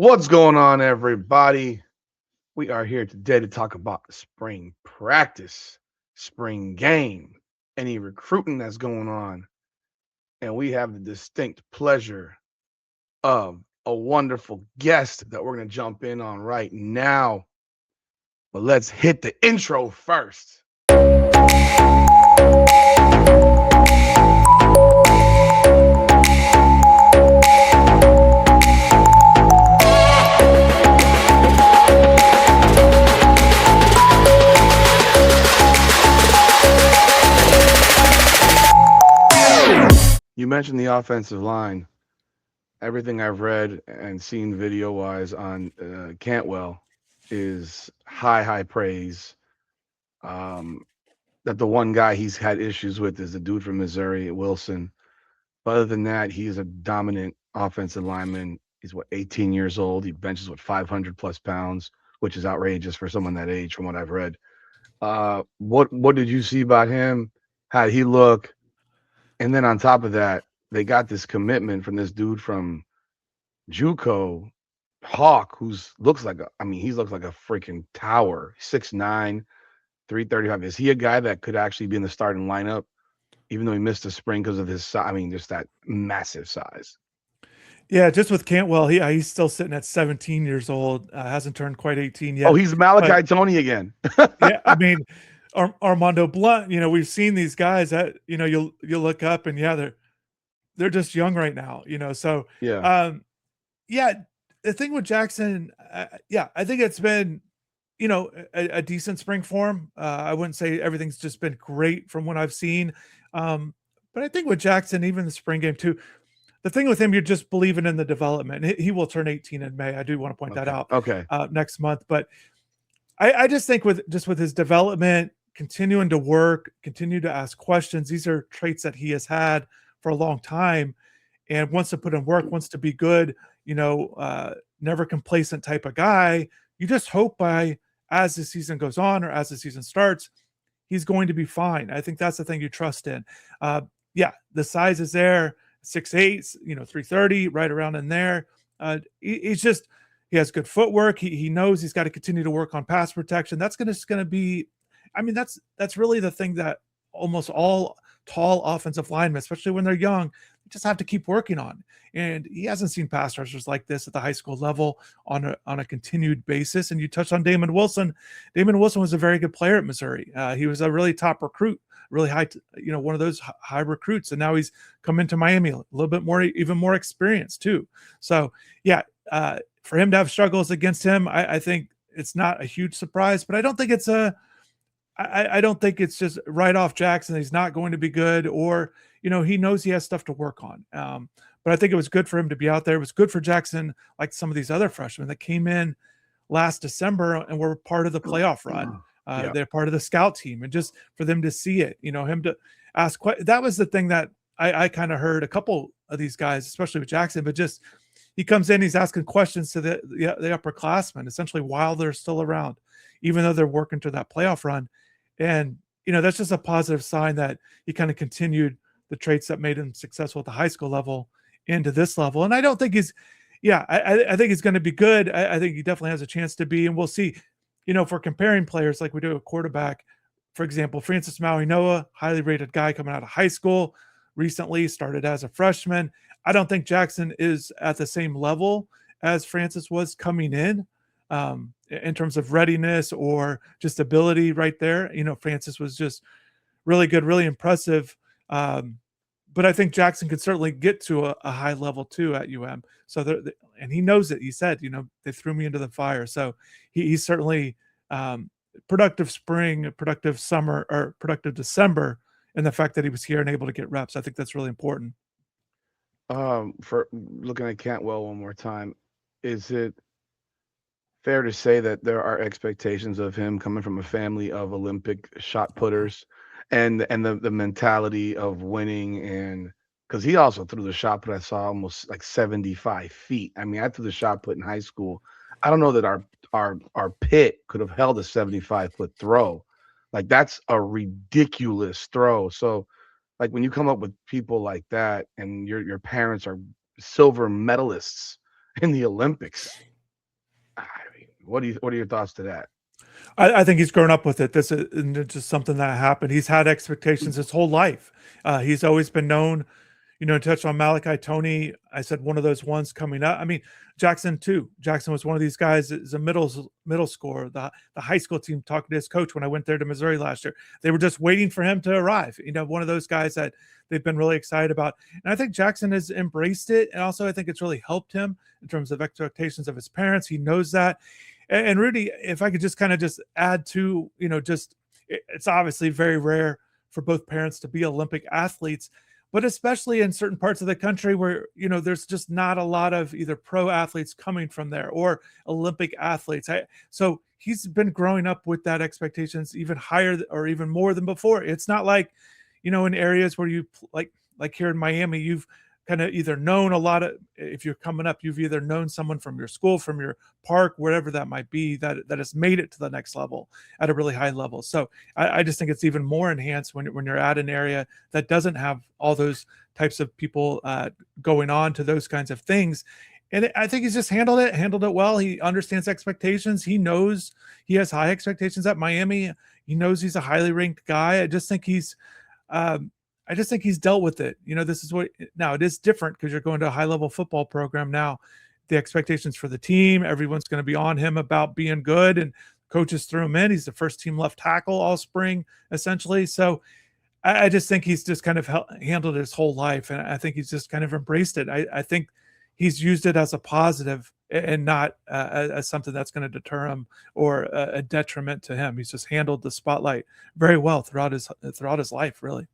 What's going on, everybody? We are here today to talk about the spring practice, spring game, any recruiting that's going on. And we have the distinct pleasure of a wonderful guest that we're going to jump in on right now. But let's hit the intro first. You mentioned the offensive line. Everything I've read and seen video wise on Cantwell is high praise. Um, that the one guy he's had issues with is the dude from Missouri, Wilson. But other than that, he is a dominant offensive lineman. He's 18 years old. He benches 500 plus pounds, which is outrageous for someone that age, from what I've read. What did you see about him? How did he look? And then on top of that, they got this commitment from this dude from JUCO, Hawk, he looks like a freaking tower. 6'9", 335. Is he a guy that could actually be in the starting lineup, even though he missed a spring because of his size? I mean, just that massive size. Yeah, just with Cantwell, he's still sitting at 17 years old. Hasn't turned quite 18 yet. Oh, he's Malachi Tony again. Yeah, I mean, Armando Blunt. We've seen these guys that you look up and they're just young right now. So Yeah. Yeah. The thing with Jackson, I think it's been a decent spring for him. I wouldn't say everything's just been great from what I've seen, but I think with Jackson, even the spring game too. The thing with him, you're just believing in the development. He will turn 18 in May. I do want to point that out. Okay. Next month, but I just think with his development, continuing to work, continue to ask questions. These are traits that he has had for a long time, and wants to put in work, wants to be good. Never complacent type of guy. You just hope as the season goes on or as the season starts, he's going to be fine. I think that's the thing you trust in. The size is there. 6'8", 330, right around in there. He has good footwork. He knows he's got to continue to work on pass protection. That's going to be, that's really the thing that almost all tall offensive linemen, especially when they're young, just have to keep working on. And he hasn't seen pass rushers like this at the high school level on a continued basis. And you touched on Damon Wilson. Damon Wilson was a very good player at Missouri. He was a really top recruit, really high, one of those high recruits. And now he's come into Miami, a little bit more, even more experienced too. So for him to have struggles against him, I think it's not a huge surprise, but I don't think it's I don't think it's just right off Jackson. He's not going to be good, or, he knows he has stuff to work on. But I think it was good for him to be out there. It was good for Jackson, like some of these other freshmen that came in last December and were part of the playoff run. They're part of the scout team, and just for them to see it, him to ask. That was the thing that I kind of heard a couple of these guys, especially with Jackson, but just he comes in, he's asking questions to the upperclassmen, essentially while they're still around, even though they're working to that playoff run. And, that's just a positive sign that he kind of continued the traits that made him successful at the high school level into this level. And I don't think I think he's going to be good. I think he definitely has a chance to be, and we'll see, if we're comparing players like we do a quarterback, for example, Francis Maui-Noah, highly rated guy coming out of high school, recently started as a freshman. I don't think Jackson is at the same level as Francis was coming in terms of readiness or just ability right there. Francis was just really good, really impressive. But I think Jackson could certainly get to a high level too at UM. So, and he knows it. He said, they threw me into the fire. So he's certainly productive spring, productive summer, or productive December. And the fact that he was here and able to get reps, I think that's really important. For looking at Cantwell one more time, is it fair to say that there are expectations of him coming from a family of Olympic shot putters, and the mentality of winning? And because he also threw the shot put, I saw almost like 75 feet. I mean, I threw the shot put in high school. I don't know that our pit could have held a 75-foot throw. Like, that's a ridiculous throw. So, like, when you come up with people like that, and your parents are silver medalists in the Olympics, What are your thoughts to that? I think he's grown up with it. This is just something that happened. He's had expectations his whole life. He's always been known, touched on Malachi Tony. I said one of those ones coming up. I mean, Jackson too. Jackson was one of these guys as a middle scorer. The high school team talking to his coach when I went there to Missouri last year. They were just waiting for him to arrive. One of those guys that they've been really excited about. And I think Jackson has embraced it. And also I think it's really helped him in terms of expectations of his parents. He knows that. And Rudy, if I could just kind of just add to, it's obviously very rare for both parents to be Olympic athletes, but especially in certain parts of the country where, there's just not a lot of either pro athletes coming from there or Olympic athletes. So he's been growing up with that expectations even higher or even more than before. It's not like, in areas where you like here in Miami, you've kind of either known a lot of, if you're coming up, you've either known someone from your school, from your park, wherever that might be, that has made it to the next level at a really high level. So I just think it's even more enhanced when you're at an area that doesn't have all those types of people going on to those kinds of things. And I think he's just handled it well. He understands expectations. He knows he has high expectations at Miami. He knows he's a highly ranked guy. I just think he's dealt with it. This is now it is different because you're going to a high level football program now. The expectations for the team, everyone's going to be on him about being good, and coaches threw him in. He's the first team left tackle all spring, essentially. So I just think he's just kind of handled it his whole life. And I think he's just kind of embraced it. I think he's used it as a positive and not as something that's going to deter him or a detriment to him. He's just handled the spotlight very well throughout his life, really.